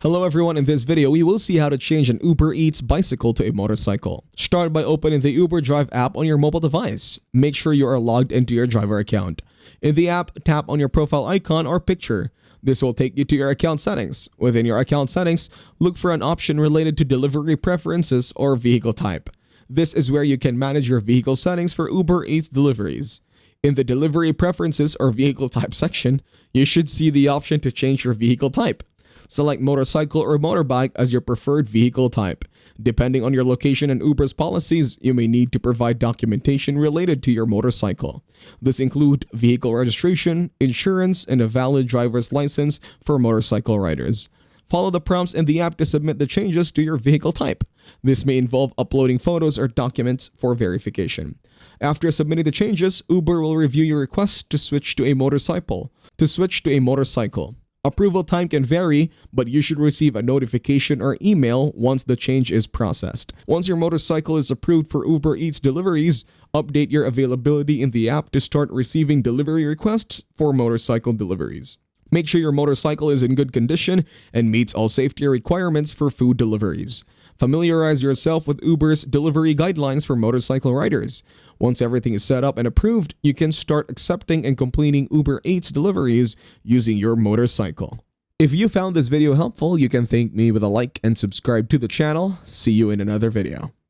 Hello everyone, in this video we will see how to change an Uber Eats bicycle to a motorcycle. Start by opening the Uber Drive app on your mobile device. Make sure you are logged into your driver account. In the app, tap on your profile icon or picture. This will take you to your account settings. Within your account settings, look for an option related to delivery preferences or vehicle type. This is where you can manage your vehicle settings for Uber Eats deliveries. In the delivery preferences or vehicle type section, you should see the option to change your vehicle type. Select motorcycle or motorbike as your preferred vehicle type. Depending on your location and Uber's policies, you may need to provide documentation related to your motorcycle. This include vehicle registration, insurance, and a valid driver's license for motorcycle riders. Follow the prompts in the app to submit the changes to your vehicle type. This may involve uploading photos or documents for verification. After submitting the changes, Uber will review your request to switch to a motorcycle. Approval time can vary, but you should receive a notification or email once the change is processed. Once your motorcycle is approved for Uber Eats deliveries, update your availability in the app to start receiving delivery requests for motorcycle deliveries. Make sure your motorcycle is in good condition and meets all safety requirements for food deliveries. Familiarize yourself with Uber's delivery guidelines for motorcycle riders. Once everything is set up and approved, you can start accepting and completing Uber Eats deliveries using your motorcycle. If you found this video helpful, you can thank me with a like and subscribe to the channel. See you in another video.